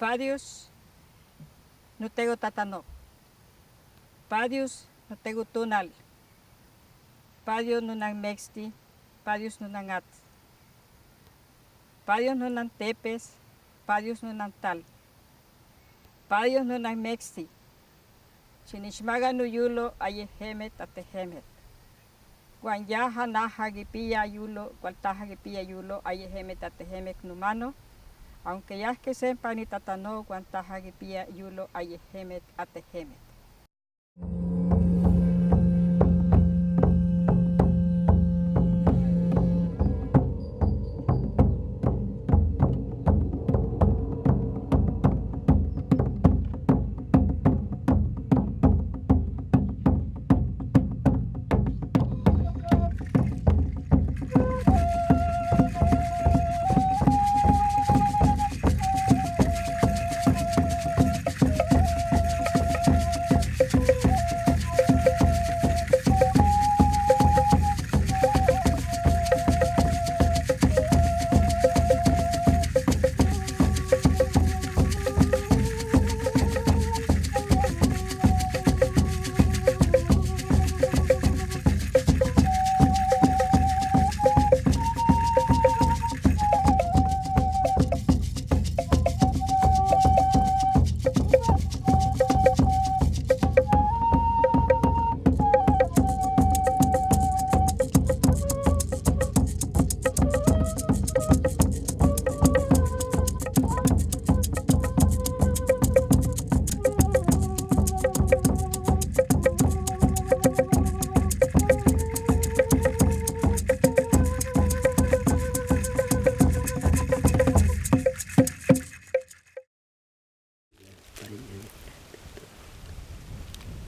Padius no tengo tatano. Padius no tengo tunal. Padius no nang mexti. Padius no nang at. Padius no nang tepes. Padius no nang tal. Padius no nang mexti. Chinishmaga no yulo aye hemet ate hemet. Guanyaha na hagipia yulo, gualtaja hagipia yulo aye hemet ate hemet numano. Aunque ya es que sepa ni tatano, guantaja hagipia yulo aye hemet ate hemet.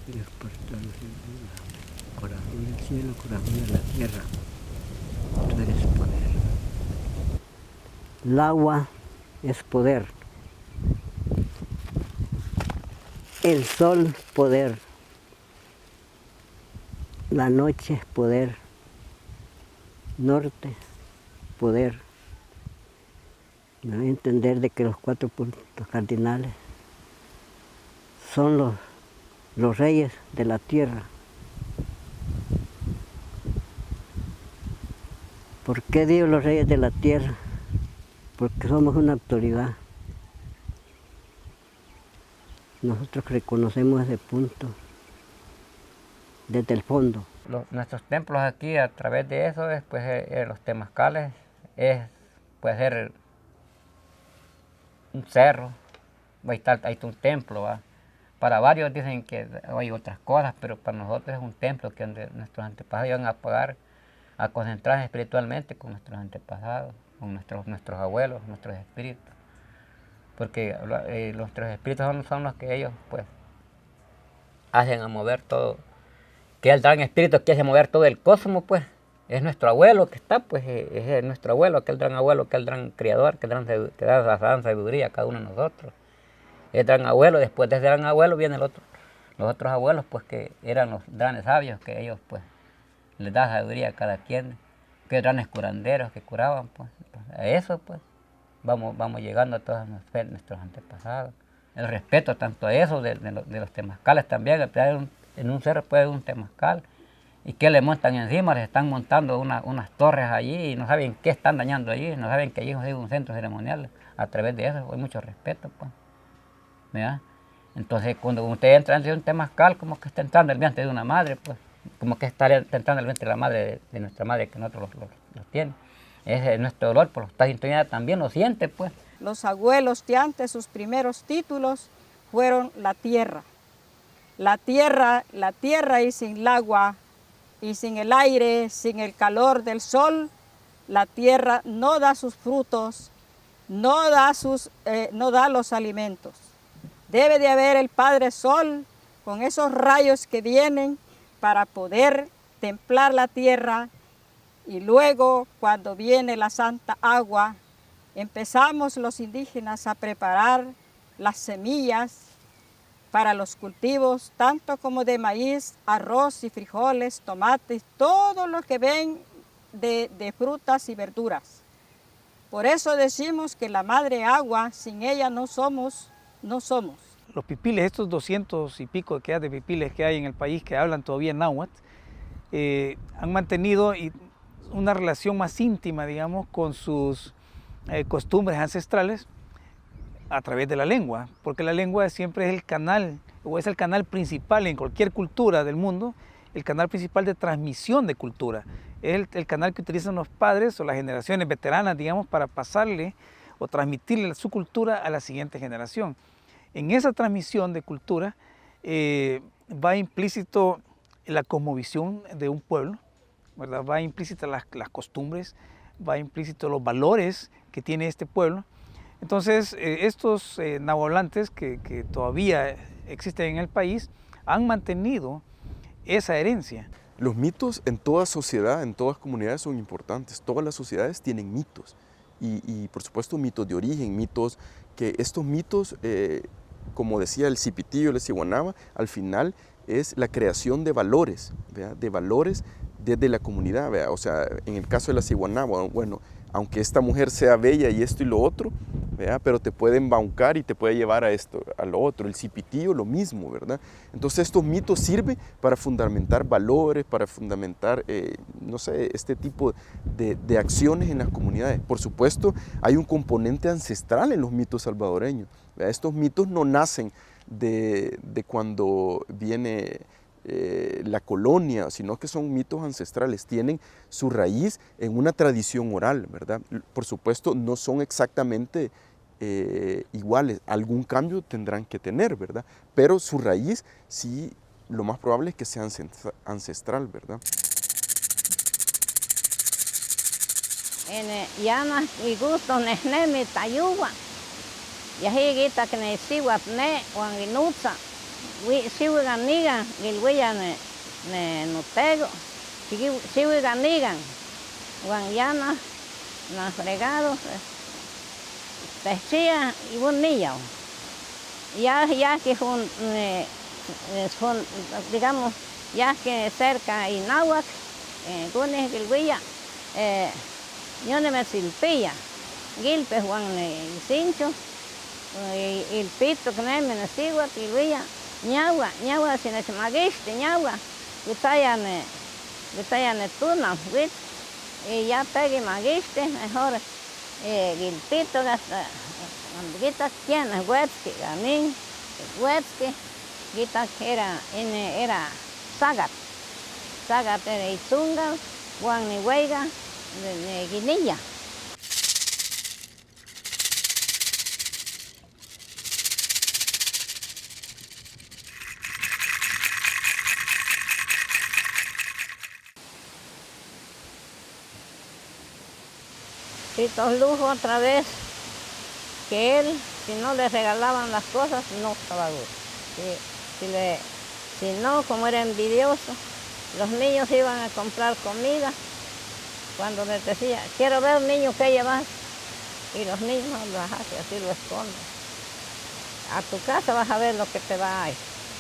Dios por todos los corazón del cielo, corazón de la tierra, tú eres poder. El agua es poder, el sol poder, la noche es poder, norte poder. Me voy a entender de que los 4 puntos cardinales son los reyes de la tierra. ¿Por qué digo los reyes de la tierra? Porque somos una autoridad. Nosotros reconocemos ese punto desde el fondo. Nuestros templos aquí, a través de eso, los temazcales, puede ser un cerro, ahí está un templo, ¿va? Para varios dicen que hay otras cosas, pero para nosotros es un templo que donde nuestros antepasados iban a pagar, a concentrarse espiritualmente con nuestros antepasados, con nuestros abuelos, nuestros espíritus. Porque nuestros espíritus son los que ellos pues hacen a mover todo, que el gran espíritu que hace mover todo el cosmos, pues es nuestro abuelo que está, pues es nuestro abuelo, aquel gran abuelo, aquel gran criador, que da la gran sabiduría a cada uno de nosotros. El gran abuelo, después de ese gran abuelo vienen los otros abuelos, pues que eran los grandes sabios, que ellos pues les da sabiduría a cada quien, que grandes curanderos que curaban, pues a eso pues vamos llegando a todos nuestros antepasados. El respeto tanto a eso de los temazcales también, en un cerro puede haber un temazcal, y que le montan encima, les están montando unas torres allí y no saben qué están dañando allí, no saben que allí es un centro ceremonial. A través de eso hay mucho respeto, pues. ¿Verdad? Entonces cuando usted entra en un temazcal, como que está entrando el vientre de una madre, pues, como que está entrando el vientre de la madre, de nuestra madre, que nosotros los tiene. Ese es nuestro dolor, por esta sintonía también lo siente, pues. Los abuelos de antes, sus primeros títulos fueron la tierra. La tierra y sin el agua, y sin el aire, sin el calor del sol, la tierra no da sus frutos, no da los alimentos. Debe de haber el Padre Sol con esos rayos que vienen para poder templar la tierra, y luego cuando viene la santa agua, empezamos los indígenas a preparar las semillas para los cultivos, tanto como de maíz, arroz y frijoles, tomates, todo lo que ven de frutas y verduras. Por eso decimos que la madre agua, sin ella no somos, no somos. Los pipiles, estos 200 y pico de pipiles que hay en el país que hablan todavía náhuatl, han mantenido una relación más íntima, digamos, con sus costumbres ancestrales a través de la lengua, porque la lengua siempre es el canal, o es el canal principal en cualquier cultura del mundo, el canal principal de transmisión de cultura. Es el canal que utilizan los padres o las generaciones veteranas, digamos, para pasarle o transmitirle su cultura a la siguiente generación. En esa transmisión de cultura va implícito la cosmovisión de un pueblo, ¿verdad? Va implícita las costumbres, va implícito los valores que tiene este pueblo. Entonces, estos nahuatlantes que todavía existen en el país han mantenido esa herencia. Los mitos en toda sociedad, en todas comunidades son importantes. Todas las sociedades tienen mitos y por supuesto mitos de origen, mitos que estos mitos, como decía el Cipitillo, el Siguanaba, al final es la creación de valores, ¿verdad? De valores desde la comunidad, ¿verdad? O sea, en el caso de la Siguanaba, bueno, aunque esta mujer sea bella y esto y lo otro, ¿verdad? Pero te puede embaucar y te puede llevar a esto, a lo otro. El Cipitillo lo mismo, ¿verdad? Entonces estos mitos sirven para fundamentar valores, para fundamentar, no sé, este tipo de acciones en las comunidades. Por supuesto, hay un componente ancestral en los mitos salvadoreños, ¿verdad? Estos mitos no nacen de cuando viene la colonia, sino que son mitos ancestrales, tienen su raíz en una tradición oral, ¿verdad? Por supuesto, no son exactamente iguales, algún cambio tendrán que tener, ¿verdad? Pero su raíz sí, lo más probable es que sea ancestral, ¿verdad? En llamas y gustos nesnemi tayuwa, yajiguita que ne siwapne wanginuza. Siwiganigan, gilhuya ne nutego, siwiganigan, guanyana, na fregados, techía y bonilla. Ya que digamos, ya que cerca y náhuatl, gunes gilhuya, yo ne me silpilla, gilpe Juan y cincho, el pito que ne me sigua, gilhuya. Ñawa si ne magiste ñawa, gutayane tuna, y ya pegue magiste, mejor gilpito gasta, cuando guita tiene huetzque, gamin, huetzque, guita era sagat era itzunga, guan ni huega, de guinilla. Estos lujos otra vez, que él, si no le regalaban las cosas, no estaba gusto. Si no, como era envidioso, los niños iban a comprar comida, cuando les decía, quiero ver niño qué llevas, y los niños lo hacen, así lo esconden. A tu casa vas a ver lo que te va a ir.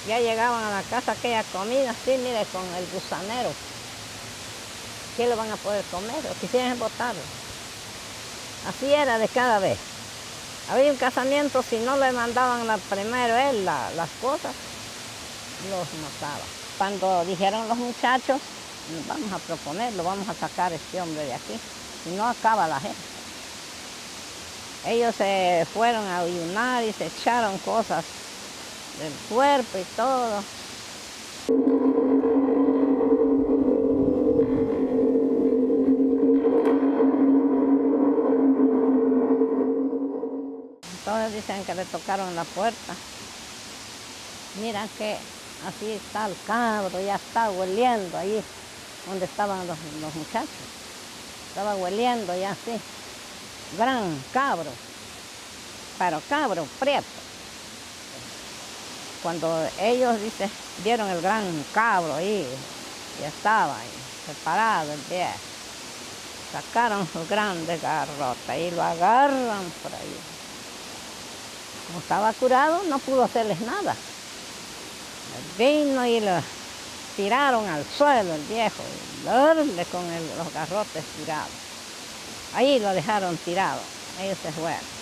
Ya llegaban a la casa aquella comida, así mire, con el gusanero. ¿Qué le van a poder comer? O quisieran botarlo. Así era de cada vez. Había un casamiento, si no le mandaban primero él las cosas, los mataba. Cuando dijeron los muchachos, vamos a proponerlo, vamos a sacar a este hombre de aquí, si no acaba la gente. Ellos se fueron a ayunar y se echaron cosas del cuerpo y todo. Entonces dicen que le tocaron la puerta. Mira que así está el cabro, ya está hueliendo ahí donde estaban los muchachos. Estaba hueliendo ya así. Gran cabro, pero cabro prieto. Cuando ellos vieron el gran cabro ahí, ya estaba ahí, separado el pie. Sacaron su grande garrota y lo agarran por ahí. Como estaba curado, no pudo hacerles nada. Vino y lo tiraron al suelo el viejo, y darle con los garrotes tirados. ahí lo dejaron tirado, ellos se fueron.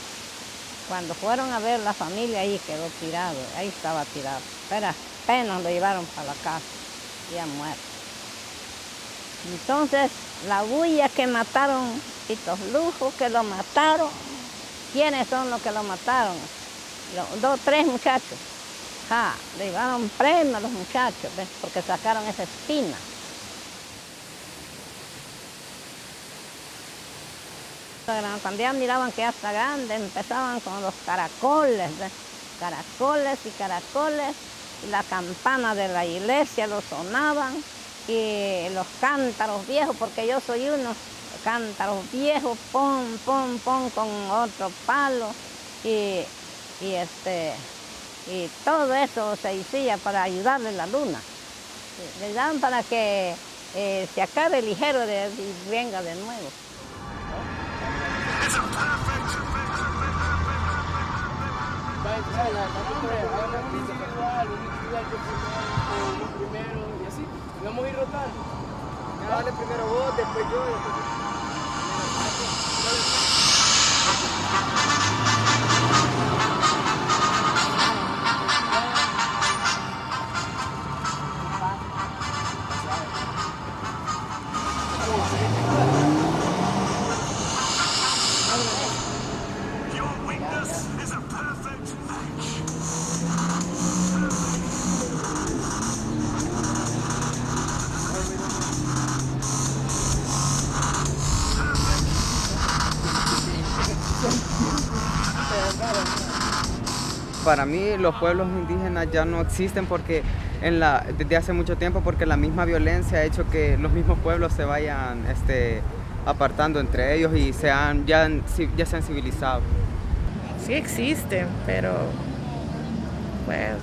Cuando fueron a ver la familia, ahí quedó tirado, ahí estaba tirado. Pero apenas lo llevaron para la casa, ya muerto. Entonces, la bulla que mataron, estos lujos que lo mataron, ¿quiénes son los que lo mataron? Tres muchachos. Le llevaron premio a los muchachos, ¿ves? Porque sacaron esa espina. Cuando ya miraban que ya está grande, empezaban con los caracoles, ¿ves? Caracoles y caracoles, y la campana de la iglesia lo sonaban, y los cántaros viejos, porque yo soy uno, cántaros viejos, pon, con otro palo, y todo eso se hacía para ayudarle a la luna. Le dan para que se acabe ligero y venga de nuevo. Vamos a ir rotando. Dale primero vos, después yo, después yo. Para mí los pueblos indígenas ya no existen porque desde hace mucho tiempo, porque la misma violencia ha hecho que los mismos pueblos se vayan apartando entre ellos y ya se han civilizado. Sí existen, pero pues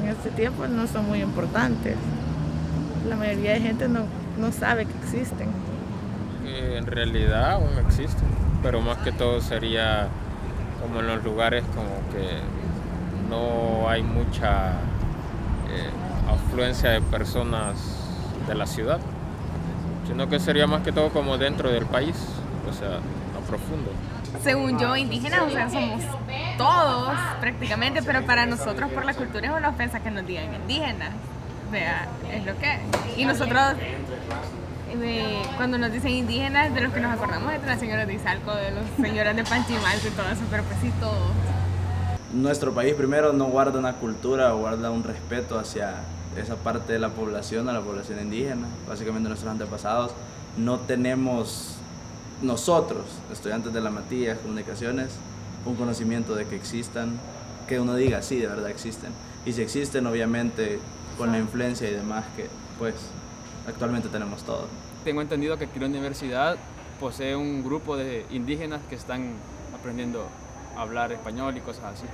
en este tiempo no son muy importantes. La mayoría de gente no sabe que existen. En realidad aún existen, pero más que todo sería como en los lugares como que no hay mucha afluencia de personas de la ciudad, sino que sería más que todo como dentro del país, o sea, a profundo. Según yo, indígenas, o sea, somos todos prácticamente, pero para nosotros por la cultura es una ofensa que nos digan indígenas. Vea, es lo que es. Y nosotros, cuando nos dicen indígenas, de los que nos acordamos es de las señoras de Izalco, de los señoras de Panchimal, de todo eso, pero pues sí todos. Nuestro país primero no guarda una cultura o guarda un respeto hacia esa parte de la población, a la población indígena, básicamente nuestros antepasados. No tenemos nosotros, estudiantes de la Matías, comunicaciones, un conocimiento de que existan, que uno diga sí, de verdad existen. Y si existen, obviamente, con la influencia y demás que pues actualmente tenemos todo. Tengo entendido que aquí la universidad posee un grupo de indígenas que están aprendiendo a hablar español y cosas así,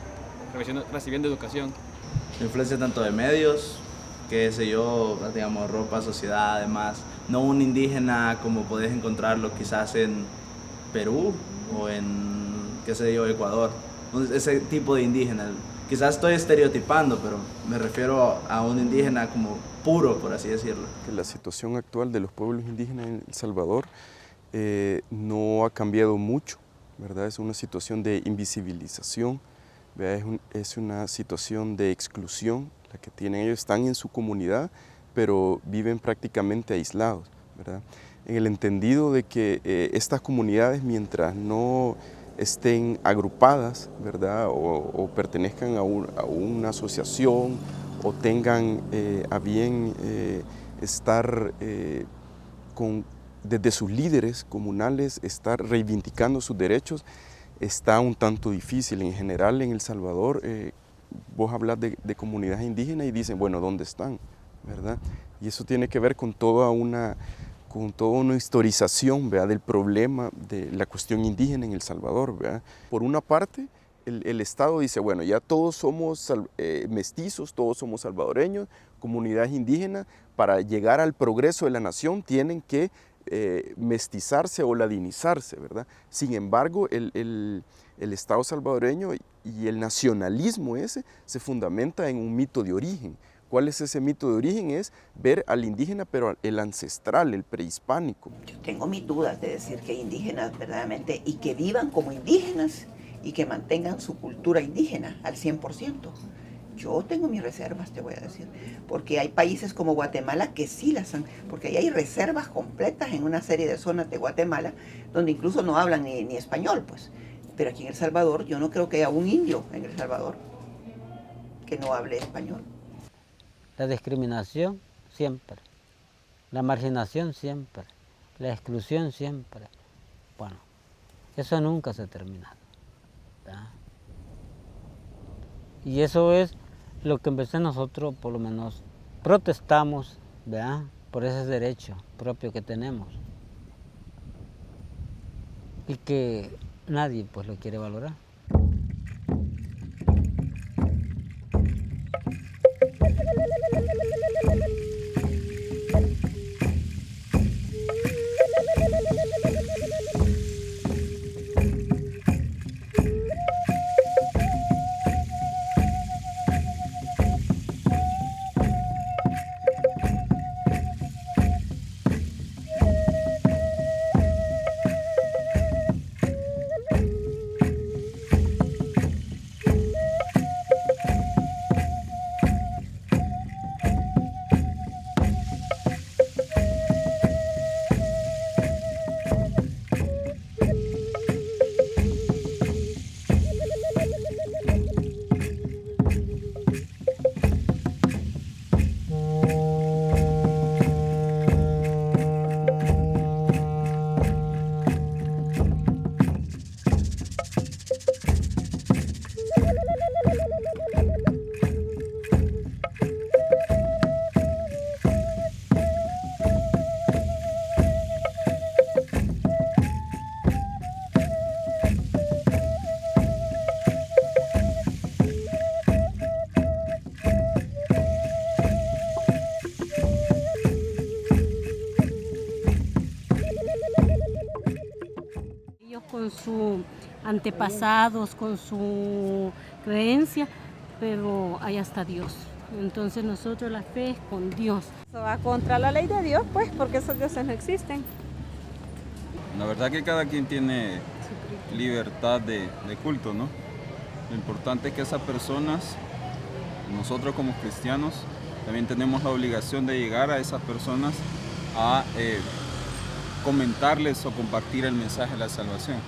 recibiendo educación. Influencia tanto de medios, qué sé yo, digamos, ropa, sociedad, además. No un indígena como podés encontrarlo quizás en Perú o en, qué sé yo, Ecuador. Ese tipo de indígena. Quizás estoy estereotipando, pero me refiero a un indígena como puro, por así decirlo. La situación actual de los pueblos indígenas en El Salvador no ha cambiado mucho, ¿verdad? Es una situación de invisibilización, ¿verdad? Es una situación de exclusión, la que tienen ellos. Están en su comunidad, pero viven prácticamente aislados, ¿verdad? En el entendido de que estas comunidades, mientras no estén agrupadas, ¿verdad? O pertenezcan a una asociación o tengan a bien estar desde sus líderes comunales, estar reivindicando sus derechos, está un tanto difícil. En general en El Salvador, vos hablas de comunidades indígenas y dicen, bueno, ¿dónde están? ¿Verdad? Y eso tiene que ver con toda una historización, ¿verdad?, del problema de la cuestión indígena en El Salvador, ¿verdad? Por una parte, el Estado dice, bueno, ya todos somos mestizos, todos somos salvadoreños, comunidades indígenas, para llegar al progreso de la nación tienen que mestizarse o ladinizarse, ¿verdad? Sin embargo, el Estado salvadoreño y el nacionalismo ese se fundamenta en un mito de origen. ¿Cuál es ese mito de origen? Es ver al indígena, pero el ancestral, el prehispánico. Yo tengo mis dudas de decir que hay indígenas verdaderamente y que vivan como indígenas y que mantengan su cultura indígena al 100%. Yo tengo mis reservas, te voy a decir, porque hay países como Guatemala que sí las han, porque ahí hay reservas completas en una serie de zonas de Guatemala donde incluso no hablan ni español, pues. Pero aquí en El Salvador yo no creo que haya un indio en El Salvador que no hable español. La discriminación siempre, la marginación siempre, la exclusión siempre. Bueno, eso nunca se ha terminado, ¿verdad? Y eso es lo que en vez de nosotros, por lo menos, protestamos, ¿verdad?, por ese derecho propio que tenemos y que nadie pues lo quiere valorar. Con sus antepasados, con su creencia, pero allá está Dios. Entonces nosotros la fe es con Dios. Eso va contra la ley de Dios, pues, porque esos dioses no existen. La verdad que cada quien tiene libertad de culto, ¿no? Lo importante es que esas personas, nosotros como cristianos, también tenemos la obligación de llegar a esas personas a comentarles o compartir el mensaje de la salvación.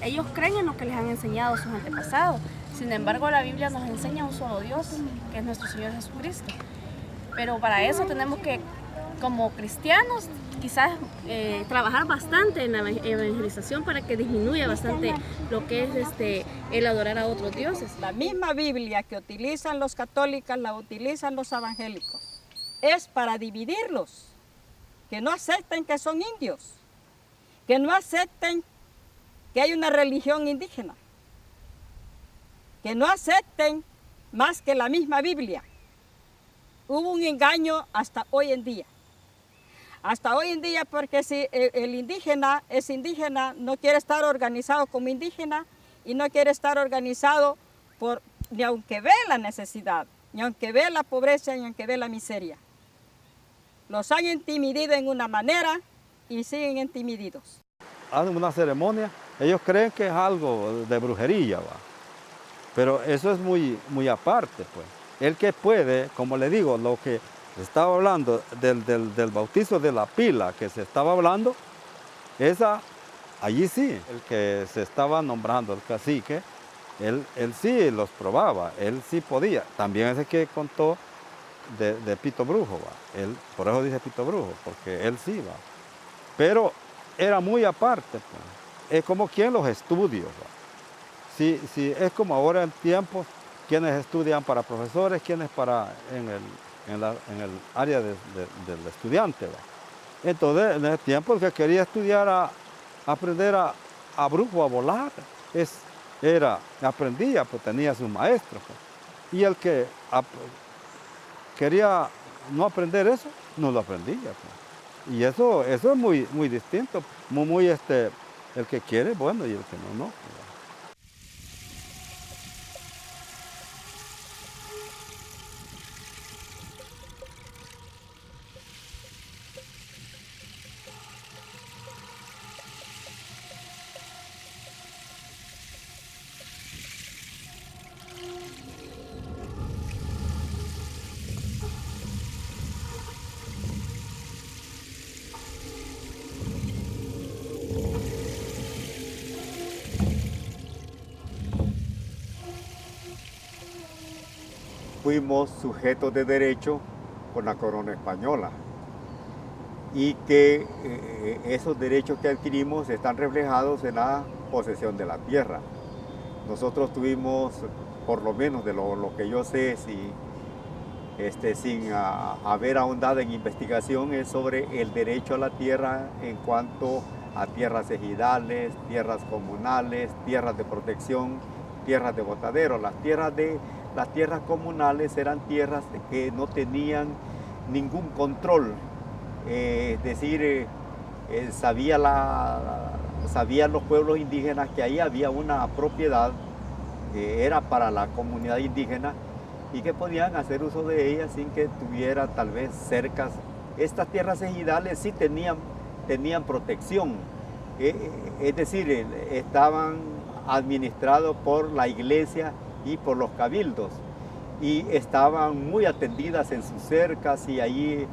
Ellos creen en lo que les han enseñado sus antepasados. Sin embargo, la Biblia nos enseña un solo Dios, que es nuestro Señor Jesucristo. Pero para eso tenemos que, como cristianos, quizás trabajar bastante en la evangelización para que disminuya bastante lo que es el adorar a otros dioses. La misma Biblia que utilizan los católicos la utilizan los evangélicos. Es para dividirlos, que no acepten que son indios, que no acepten que hay una religión indígena, que no acepten más que la misma Biblia. Hubo un engaño hasta hoy en día. Hasta hoy en día, porque si el indígena es indígena, no quiere estar organizado como indígena y no quiere estar organizado ni aunque ve la necesidad, ni aunque ve la pobreza, ni aunque ve la miseria. Los han intimidado en una manera y siguen intimidados. Hacen una ceremonia, ellos creen que es algo de brujería, ¿va? Pero eso es muy aparte, pues. El que puede, como le digo, lo que estaba hablando del bautizo de la pila que se estaba hablando, allí sí, el que se estaba nombrando, el cacique, él sí los probaba, él sí podía. También es el que contó de Pito Brujo, ¿va? Él, por eso dice Pito Brujo, porque él sí va. Pero era muy aparte, pues. Es como quien los estudios, ¿va? Sí, es como ahora en tiempos, quienes estudian para profesores, quienes en el área del estudiante, ¿va? Entonces, en ese tiempo, el que quería estudiar aprender a brujo, a volar, aprendía, pues tenía sus maestros, pues. Y el que quería no aprender eso, no lo aprendía, pues. Y eso es muy distinto, el que quiere, bueno, y el que no. fuimos sujetos de derecho con la corona española y que esos derechos que adquirimos están reflejados en la posesión de la tierra. Nosotros tuvimos, por lo menos de lo que yo sé, sin haber ahondado en investigación, es sobre el derecho a la tierra en cuanto a tierras ejidales, tierras comunales, tierras de protección, tierras de botadero. Las tierras comunales eran tierras que no tenían ningún control, es decir, sabían los pueblos indígenas que ahí había una propiedad que era para la comunidad indígena y que podían hacer uso de ella sin que tuviera tal vez cercas. Estas tierras ejidales sí tenían protección, es decir, estaban administrados por la iglesia y por los cabildos y estaban muy atendidas en sus cercas y allí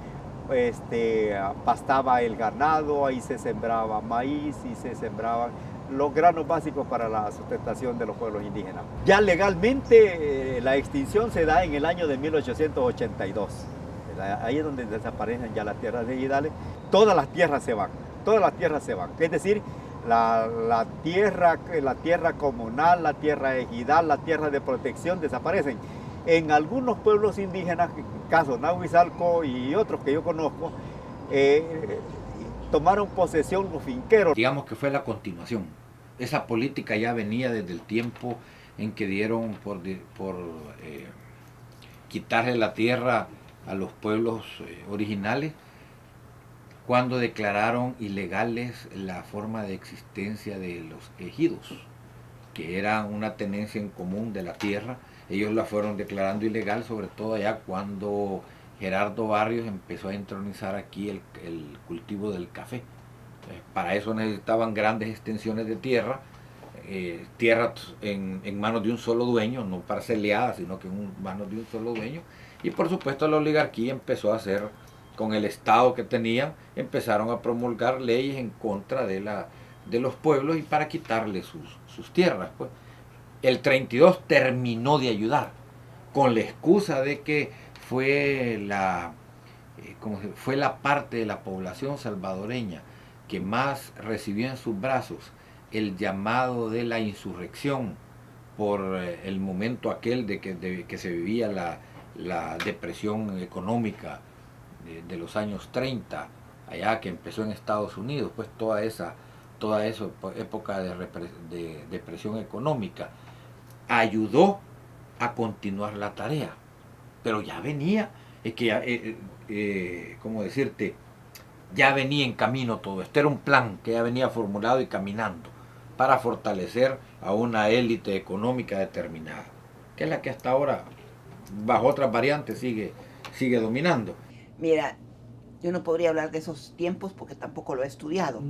pastaba el ganado, ahí se sembraba maíz y se sembraban los granos básicos para la sustentación de los pueblos indígenas. Ya legalmente la extinción se da en el año de 1882. Ahí es donde desaparecen ya las tierras ejidales. Todas las tierras se van, Es decir, la tierra comunal, la tierra ejidal, la tierra de protección desaparecen. En algunos pueblos indígenas, caso Nahuizalco y otros que yo conozco, tomaron posesión los finqueros. Digamos que fue la continuación. Esa política ya venía desde el tiempo en que dieron por quitarle la tierra a los pueblos originales, cuando declararon ilegales la forma de existencia de los ejidos, que era una tenencia en común de la tierra. Ellos la fueron declarando ilegal, sobre todo allá cuando Gerardo Barrios empezó a entronizar aquí el cultivo del café. Para eso necesitaban grandes extensiones de tierra, tierras en manos de un solo dueño, no parceleadas, sino que en manos de un solo dueño. Y por supuesto la oligarquía empezó a hacer, con el Estado que tenían, empezaron a promulgar leyes en contra de los pueblos y para quitarle sus tierras. Pues. El 32 terminó de ayudar, con la excusa de que fue la parte de la población salvadoreña que más recibió en sus brazos el llamado de la insurrección por el momento aquel de que se vivía la depresión económica de los años 30, allá que empezó en Estados Unidos, pues toda esa época de depresión económica ayudó a continuar la tarea, pero ya venía, ¿cómo decirte? Ya venía en camino todo esto, era un plan que ya venía formulado y caminando para fortalecer a una élite económica determinada, que es la que hasta ahora, bajo otras variantes, sigue dominando. Mira, yo no podría hablar de esos tiempos porque tampoco lo he estudiado,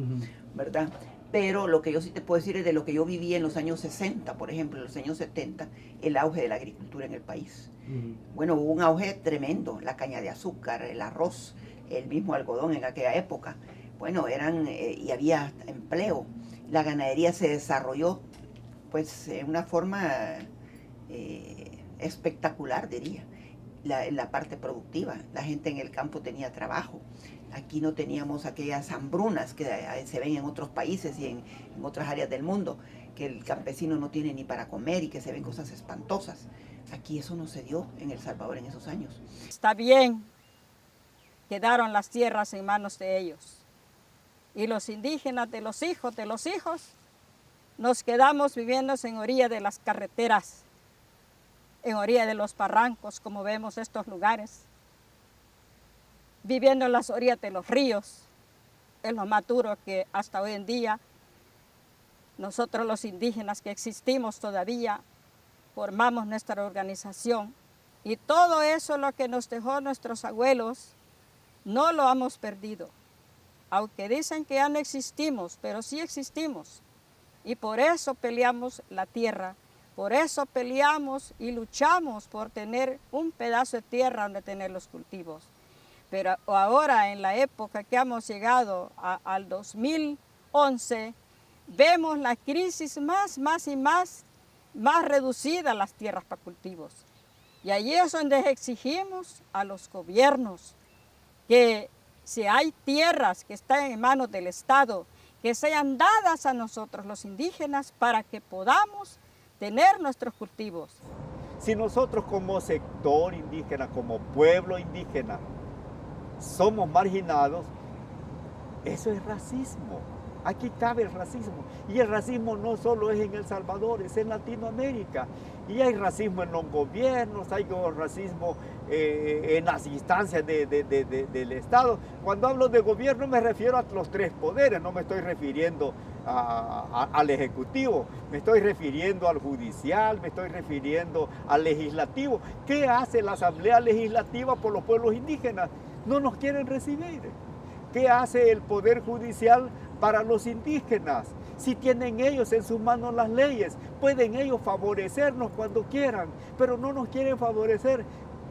¿verdad? Pero lo que yo sí te puedo decir es de lo que yo viví en los años 60, por ejemplo, en los años 70, el auge de la agricultura en el país. Bueno, hubo un auge tremendo, la caña de azúcar, el arroz, el mismo algodón en aquella época. Bueno, y había empleo. La ganadería se desarrolló, pues, en una forma espectacular, diría. La parte productiva, la gente en el campo tenía trabajo. Aquí no teníamos aquellas hambrunas que se ven en otros países y en otras áreas del mundo, que el campesino no tiene ni para comer y que se ven cosas espantosas. Aquí eso no se dio en El Salvador en esos años. Está bien, quedaron las tierras en manos de ellos. Y los indígenas de los hijos, nos quedamos viviendo en orilla de las carreteras, en orilla de los barrancos, como vemos estos lugares, viviendo en las orillas de los ríos. Es lo más duro que hasta hoy en día nosotros los indígenas que existimos todavía formamos nuestra organización y todo eso lo que nos dejó nuestros abuelos no lo hemos perdido. Aunque dicen que ya no existimos, pero sí existimos y por eso peleamos la tierra. Por eso peleamos y luchamos por tener un pedazo de tierra donde tener los cultivos. Pero ahora, en la época que hemos llegado al 2011, vemos la crisis más reducida las tierras para cultivos. Y allí es donde exigimos a los gobiernos que si hay tierras que están en manos del Estado, que sean dadas a nosotros los indígenas para que podamos tener nuestros cultivos. Si nosotros como sector indígena, como pueblo indígena, somos marginados, eso es racismo. Aquí cabe el racismo. Y el racismo no solo es en El Salvador, es en Latinoamérica. Y hay racismo en los gobiernos, hay racismo en las instancias del Estado. Cuando hablo de gobierno me refiero a los tres poderes, no me estoy refiriendo al Ejecutivo, me estoy refiriendo al Judicial, me estoy refiriendo al Legislativo. ¿Qué hace la Asamblea Legislativa por los pueblos indígenas? No nos quieren recibir. ¿Qué hace el Poder Judicial para los indígenas? Si tienen ellos en sus manos las leyes, pueden ellos favorecernos cuando quieran, pero no nos quieren favorecer.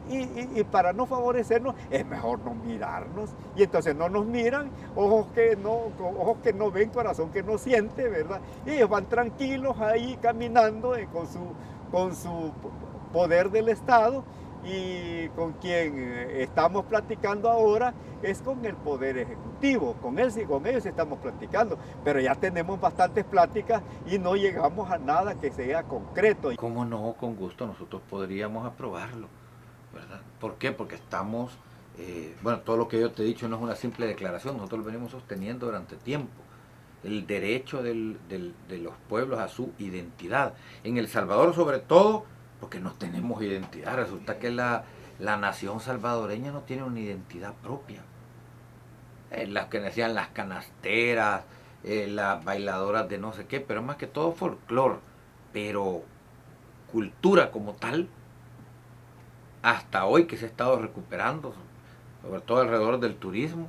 Y para no favorecernos es mejor no mirarnos. Y entonces no nos miran, ojos que no ven, corazón que no siente, ¿verdad? Y ellos van tranquilos ahí caminando con su poder del Estado. Y con quien estamos platicando ahora es con el Poder Ejecutivo, con ellos estamos platicando, pero ya tenemos bastantes pláticas y no llegamos a nada que sea concreto. ¿Cómo no? Con gusto nosotros podríamos aprobarlo, ¿verdad? ¿Por qué? Porque estamos, bueno, todo lo que yo te he dicho no es una simple declaración, nosotros lo venimos sosteniendo durante tiempo. El derecho de los pueblos a su identidad. En El Salvador sobre todo, porque no tenemos identidad. Resulta que la nación salvadoreña no tiene una identidad propia. Las que decían las canasteras, las bailadoras de no sé qué, pero más que todo folclore. Pero cultura como tal, hasta hoy que se ha estado recuperando, sobre todo alrededor del turismo,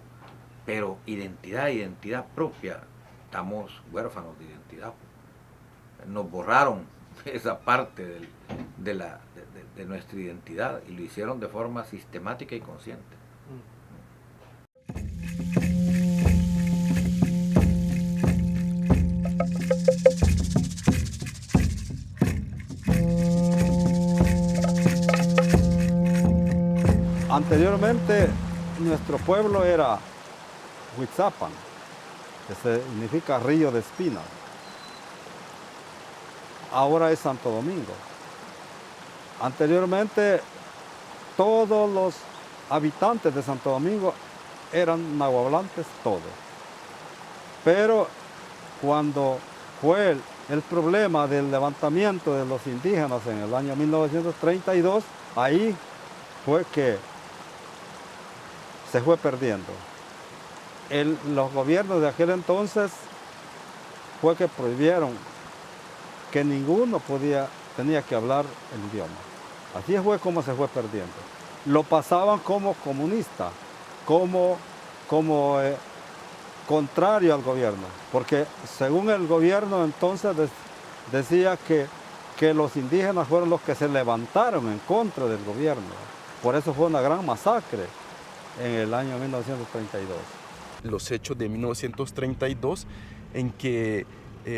pero identidad propia, estamos huérfanos de identidad. Nos borraron esa parte de nuestra identidad y lo hicieron de forma sistemática y consciente. Anteriormente nuestro pueblo era Huitzapan, que significa río de espinas. Ahora es Santo Domingo. Anteriormente todos los habitantes de Santo Domingo eran nahuablantes todos. Pero cuando fue el problema del levantamiento de los indígenas en el año 1932, ahí fue que se fue perdiendo. Los gobiernos de aquel entonces fue que prohibieron que ninguno tenía que hablar el idioma. Así fue como se fue perdiendo. Lo pasaban como comunista, como contrario al gobierno, porque según el gobierno entonces decía que los indígenas fueron los que se levantaron en contra del gobierno. Por eso fue una gran masacre en el año 1932. Los hechos de 1932 en que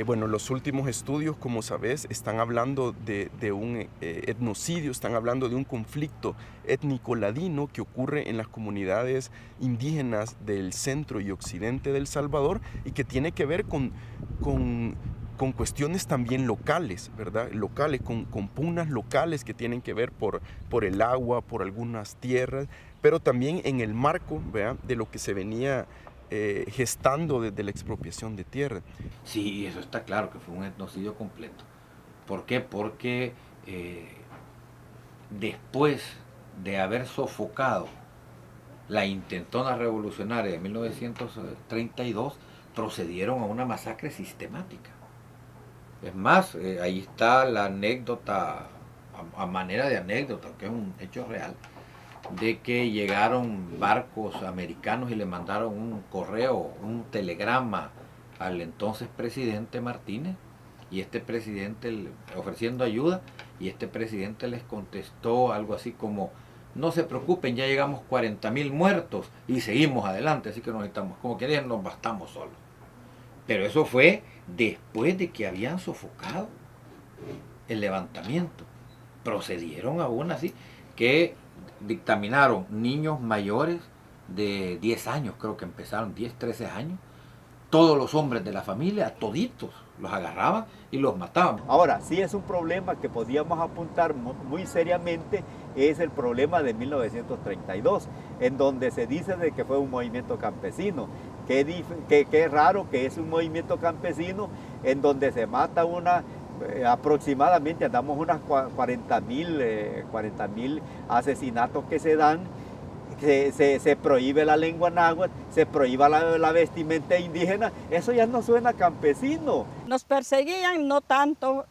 bueno, los últimos estudios, como sabes, están hablando de un etnocidio, están hablando de un conflicto étnico-ladino que ocurre en las comunidades indígenas del centro y occidente de El Salvador y que tiene que ver con cuestiones también locales, ¿verdad? Locales, con pugnas locales que tienen que ver por el agua, por algunas tierras, pero también en el marco, ¿verdad?, de lo que se venía gestando desde la expropiación de tierra. Sí, eso está claro, que fue un etnocidio completo. ¿Por qué? Porque después de haber sofocado la intentona revolucionaria de 1932, procedieron a una masacre sistemática. Es más, ahí está la anécdota, a manera de anécdota, que es un hecho real, de que llegaron barcos americanos y le mandaron un correo, un telegrama al entonces presidente Martínez, y este presidente ofreciendo ayuda, y este presidente les contestó algo así como: no se preocupen, ya llegamos 40,000 muertos y seguimos adelante, así que no necesitamos, como que nos bastamos solos. Pero eso fue después de que habían sofocado el levantamiento. Procedieron aún así. que dictaminaron niños mayores de 10 años, creo que empezaron 10, 13 años, todos los hombres de la familia, toditos, los agarraban y los mataban. Ahora, sí es un problema que podíamos apuntar muy seriamente, es el problema de 1932, en donde se dice de que fue un movimiento campesino. Qué raro que es un movimiento campesino en donde se mata aproximadamente, andamos unas 40.000 asesinatos que se dan. Se prohíbe la lengua náhuatl, se prohíbe la vestimenta indígena, eso ya no suena campesino. Nos perseguían no tanto,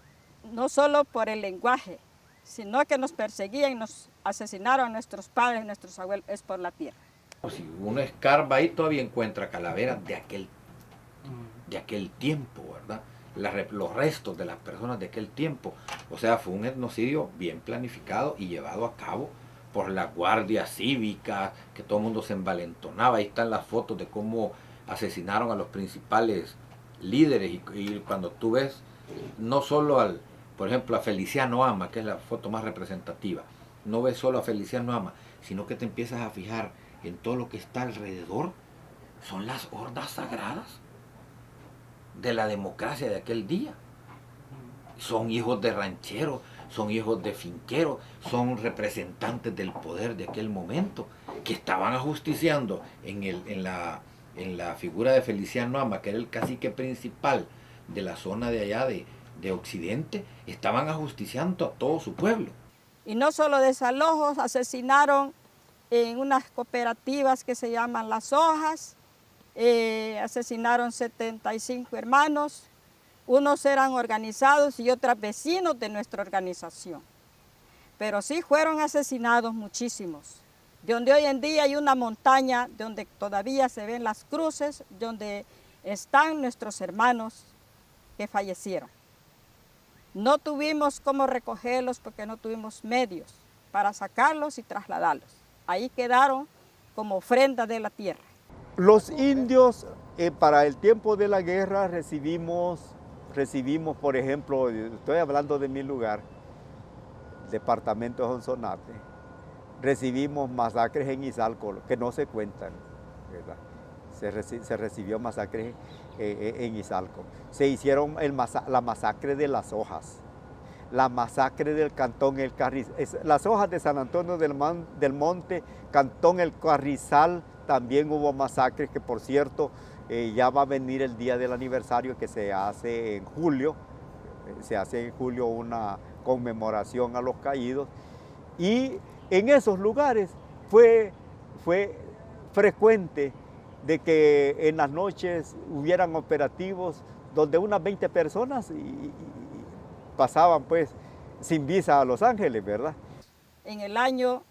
no solo por el lenguaje, sino que nos perseguían y nos asesinaron a nuestros padres, nuestros abuelos, es por la tierra. Si uno escarba ahí todavía encuentra calaveras de aquel tiempo, ¿verdad? Los restos de las personas de aquel tiempo. O sea, fue un etnocidio bien planificado y llevado a cabo por la Guardia Cívica, que todo el mundo se envalentonaba. Ahí están las fotos de cómo asesinaron a los principales líderes y cuando tú ves no solo por ejemplo, a Feliciano Ama, que es la foto más representativa, no ves solo a Feliciano Ama, sino que te empiezas a fijar en todo lo que está alrededor, son las hordas sagradas de la democracia de aquel día. Son hijos de rancheros, son hijos de finqueros, son representantes del poder de aquel momento, que estaban ajusticiando en la figura de Feliciano Ama, que era el cacique principal de la zona de allá de Occidente, estaban ajusticiando a todo su pueblo. Y no solo desalojos, asesinaron en unas cooperativas que se llaman Las Hojas, asesinaron 75 hermanos, unos eran organizados y otros vecinos de nuestra organización. Pero sí fueron asesinados muchísimos. Donde hoy en día hay una montaña donde todavía se ven las cruces, donde están nuestros hermanos que fallecieron. No tuvimos cómo recogerlos porque no tuvimos medios para sacarlos y trasladarlos. Ahí quedaron como ofrenda de la tierra. Los indios para el tiempo de la guerra recibimos, por ejemplo, estoy hablando de mi lugar, departamento de Sonsonate, recibimos masacres en Izalco, que no se cuentan, ¿verdad? Se recibió masacres en Izalco. Se hicieron la masacre de Las Hojas, la masacre del Cantón El Carrizal, Las Hojas de San Antonio del Monte, Cantón El Carrizal, también hubo masacres que, por cierto, ya va a venir el día del aniversario que se hace en julio. Se hace en julio una conmemoración a los caídos. Y en esos lugares fue frecuente de que en las noches hubieran operativos donde unas 20 personas pasaban pues sin visa a Los Ángeles, ¿verdad? En el año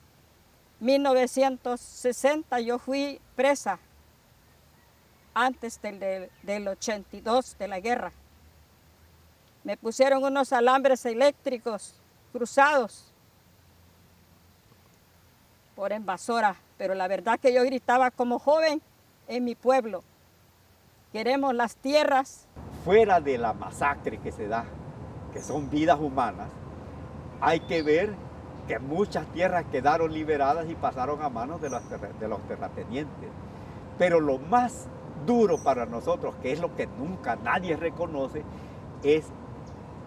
1960 yo fui presa antes del 82 de la guerra. Me pusieron unos alambres eléctricos cruzados por invasora, pero la verdad que yo gritaba como joven en mi pueblo, queremos las tierras. Fuera de la masacre que se da, que son vidas humanas, hay que ver que muchas tierras quedaron liberadas y pasaron a manos de los terratenientes. Pero lo más duro para nosotros, que es lo que nunca nadie reconoce, es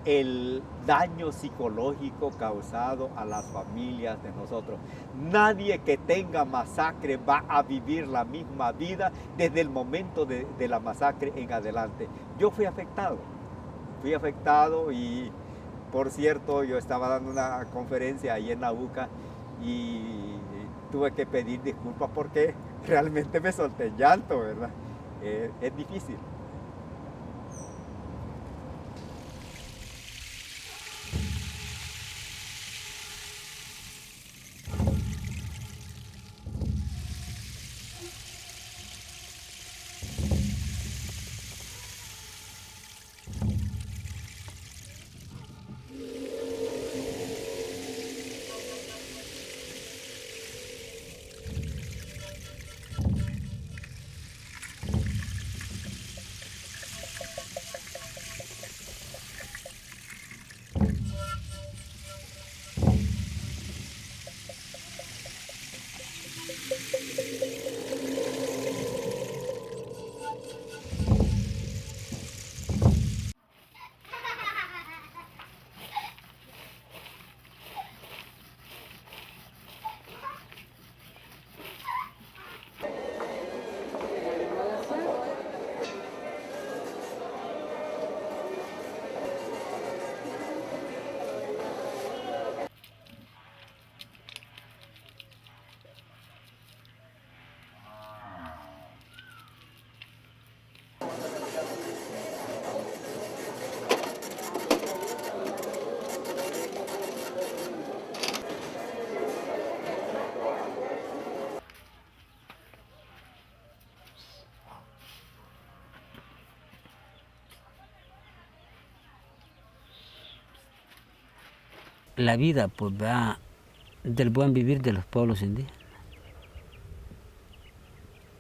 el daño psicológico causado a las familias de nosotros. Nadie que tenga masacre va a vivir la misma vida desde el momento de la masacre en adelante. Yo fui afectado y, por cierto, yo estaba dando una conferencia ahí en Nauca y tuve que pedir disculpas porque realmente me solté en llanto, ¿verdad? Es difícil. la vida pues, va del buen vivir de los pueblos indígenas.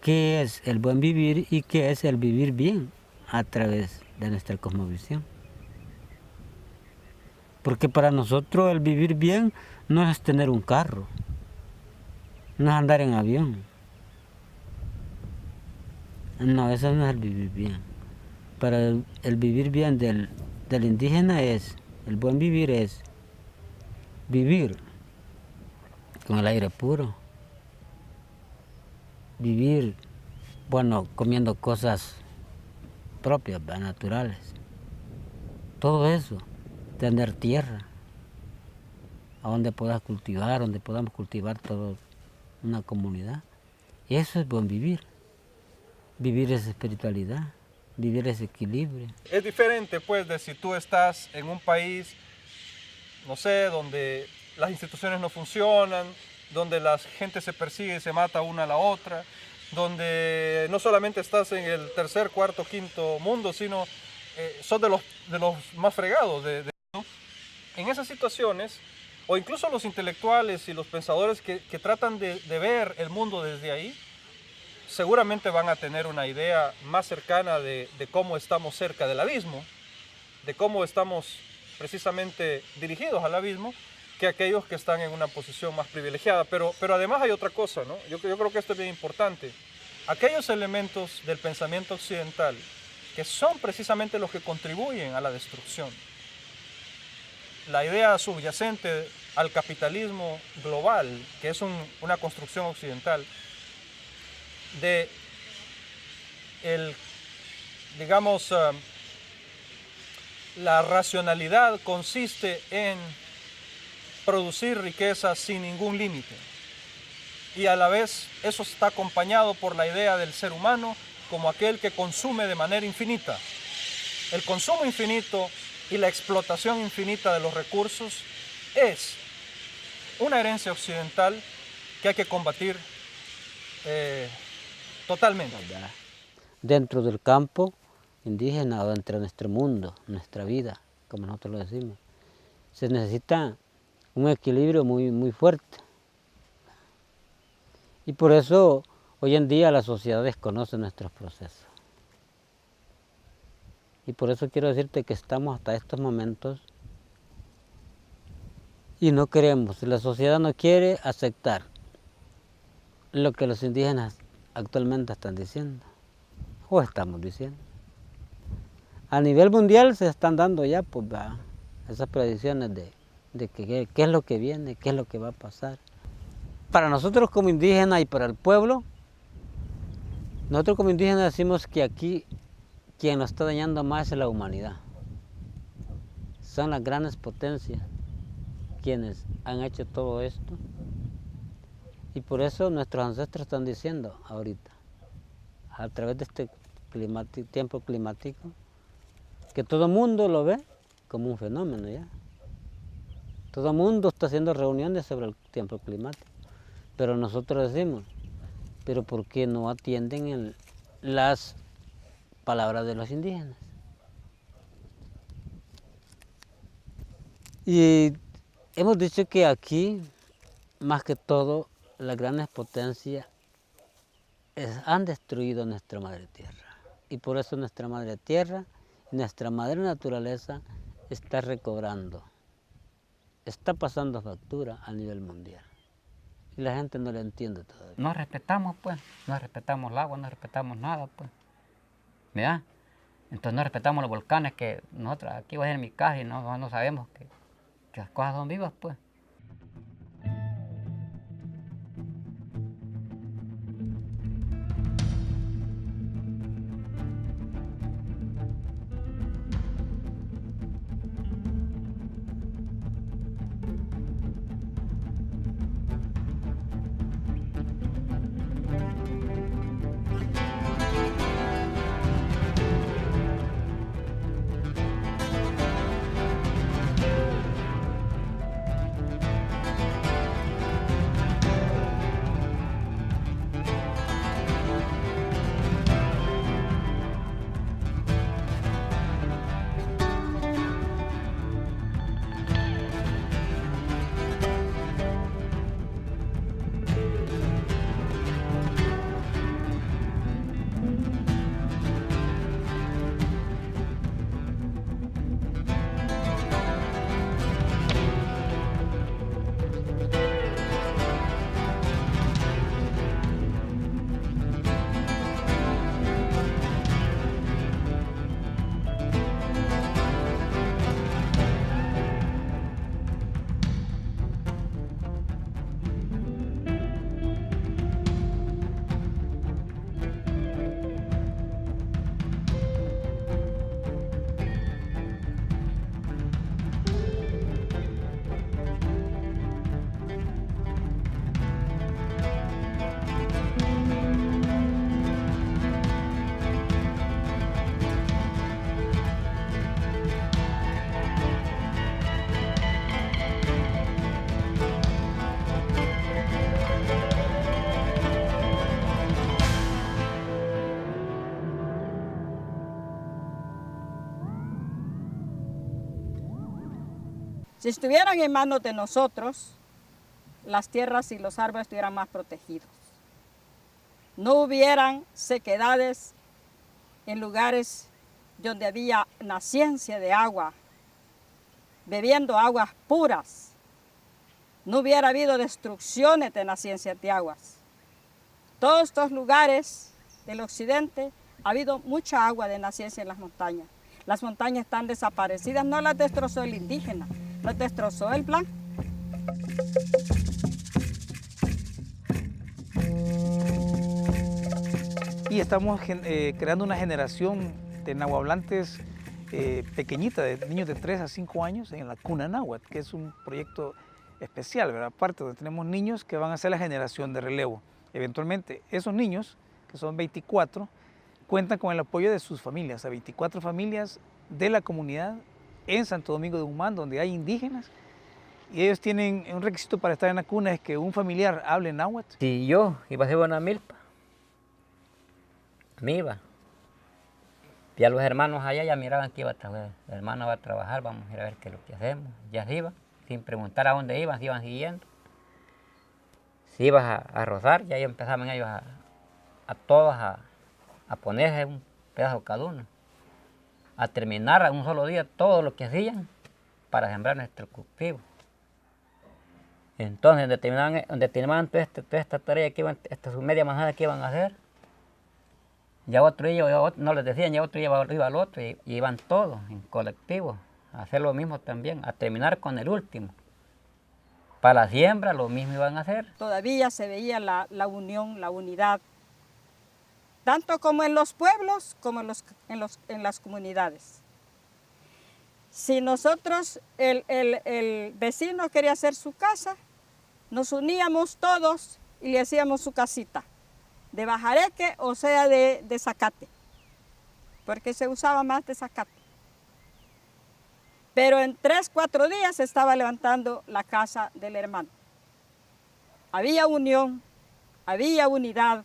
¿Qué es el buen vivir y qué es el vivir bien a través de nuestra cosmovisión? Porque para nosotros el vivir bien no es tener un carro, no es andar en avión. No, eso no es el vivir bien. Para el vivir bien del indígena el buen vivir es vivir con el aire puro, vivir, bueno, comiendo cosas propias, naturales. Todo eso, tener tierra, a donde puedas cultivar, donde podamos cultivar toda una comunidad. Y eso es buen vivir. Vivir esa espiritualidad, vivir ese equilibrio. Es diferente, pues, de si tú estás en un país, no sé, donde las instituciones no funcionan, donde la gente se persigue y se mata una a la otra, donde no solamente estás en el tercer, cuarto, quinto mundo, sino sos de los más fregados. En esas situaciones, o incluso los intelectuales y los pensadores que tratan de ver el mundo desde ahí, seguramente van a tener una idea más cercana de cómo estamos cerca del abismo, de cómo estamos precisamente dirigidos al abismo, que aquellos que están en una posición más privilegiada. Pero además hay otra cosa, ¿no? Yo creo que esto es bien importante. Aquellos elementos del pensamiento occidental que son precisamente los que contribuyen a la destrucción. La idea subyacente al capitalismo global, que es una construcción occidental, de la racionalidad consiste en producir riqueza sin ningún límite. Y a la vez eso está acompañado por la idea del ser humano como aquel que consume de manera infinita. El consumo infinito y la explotación infinita de los recursos es una herencia occidental que hay que combatir totalmente. Dentro del campo indígena o dentro de nuestro mundo, nuestra vida, como nosotros lo decimos, se necesita un equilibrio muy, muy fuerte. Y por eso hoy en día la sociedad desconoce nuestros procesos. Y por eso quiero decirte que estamos hasta estos momentos y no queremos, la sociedad no quiere aceptar lo que los indígenas actualmente están diciendo, o estamos diciendo. A nivel mundial se están dando ya pues, esas predicciones de qué es lo que viene, qué es lo que va a pasar. Para nosotros como indígenas y para el pueblo, nosotros como indígenas decimos que aquí quien nos está dañando más es la humanidad. Son las grandes potencias quienes han hecho todo esto. Y por eso nuestros ancestros están diciendo ahorita, a través de este tiempo climático, que todo el mundo lo ve como un fenómeno ya. Todo el mundo está haciendo reuniones sobre el tiempo climático. Pero nosotros decimos, pero ¿por qué no atienden las palabras de los indígenas? Y hemos dicho que aquí, más que todo, las grandes potencias han destruido nuestra madre tierra. Y por eso nuestra madre tierra, nuestra madre naturaleza, está recobrando. Está pasando factura a nivel mundial. Y la gente no lo entiende todavía. No respetamos, pues. No respetamos el agua, no respetamos nada, pues. ¿Verdad? Entonces no respetamos los volcanes que nosotros aquí voy en mi casa y no sabemos que las cosas son vivas, pues. Si estuvieran en manos de nosotros, las tierras y los árboles estuvieran más protegidos. No hubieran sequedades en lugares donde había naciencia de agua, bebiendo aguas puras. No hubiera habido destrucciones de naciencias de aguas. Todos estos lugares del occidente ha habido mucha agua de naciencia en las montañas. Las montañas están desaparecidas, no las destrozó el indígena, las destrozó el blanco. Y estamos creando una generación de nahuablantes pequeñita, de niños de 3 a 5 años en la Cuna Náhuatl, que es un proyecto especial, ¿verdad? Aparte, donde tenemos niños que van a ser la generación de relevo. Eventualmente, esos niños, que son 24, cuentan con el apoyo de sus familias, a 24 familias de la comunidad en Santo Domingo de Guzmán, donde hay indígenas, y ellos tienen un requisito para estar en la cuna, es que un familiar hable náhuatl. Si yo iba a hacer una milpa, me iba. Y a los hermanos allá ya miraban que iba a trabajar. La hermana va a trabajar, vamos a ir a ver qué es lo que hacemos. Ya se iba, sin preguntar a dónde iban, se iban siguiendo. Si ibas a rozar, ya empezaban ellos a todos a ponerse un pedazo cada uno. A terminar en un solo día todo lo que hacían para sembrar nuestro cultivo. Entonces, donde terminaban toda esta tarea que iban, esta su media manzana que iban a hacer, ya otro día, no les decían, ya otro iba al otro, y iban todos en colectivo a hacer lo mismo también, a terminar con el último. Para la siembra lo mismo iban a hacer. Todavía se veía la unión, la unidad, tanto como en los pueblos como en las comunidades. Si nosotros, el vecino quería hacer su casa, nos uníamos todos y le hacíamos su casita, de bajareque o sea de zacate, porque se usaba más de zacate. Pero en 3, 4 días se estaba levantando la casa del hermano. Había unión, había unidad.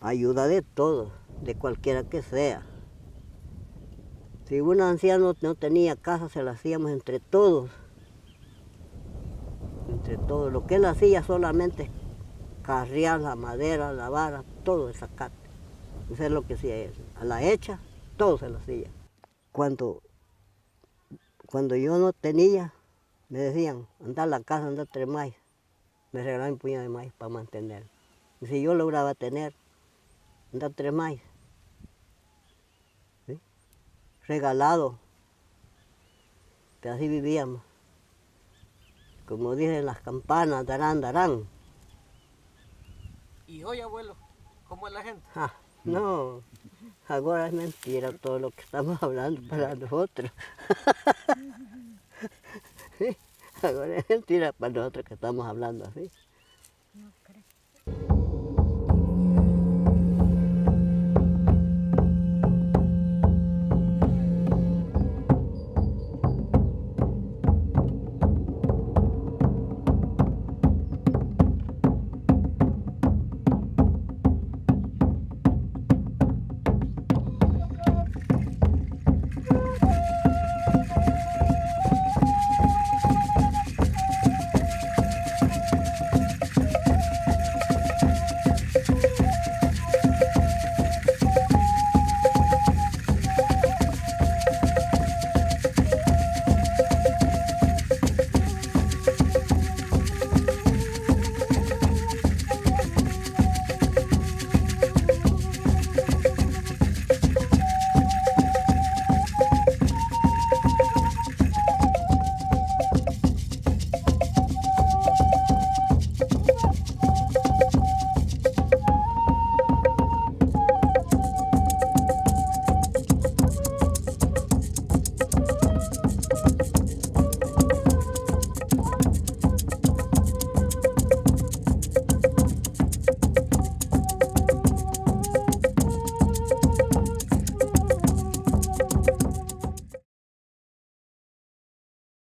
Ayuda de todos, de cualquiera que sea. Si un anciano no tenía casa, se la hacíamos entre todos. Entre todos. Lo que él hacía solamente carrear la madera, la vara, todo el zacate. Eso es lo que hacía él. A la hecha, todo se lo hacía. Cuando yo no tenía, me decían, anda a la casa, anda a traer maíz. Me regalaban un puñado de maíz para mantener. Y si yo lograba tener, anda a traer maíz. ¿Sí? Regalado. Pero así vivíamos. Como dicen las campanas, darán, darán. ¿Y hoy, abuelo, cómo es la gente? No, ahora es mentira todo lo que estamos hablando para nosotros. Sí, ahora es mentira para nosotros que estamos hablando así.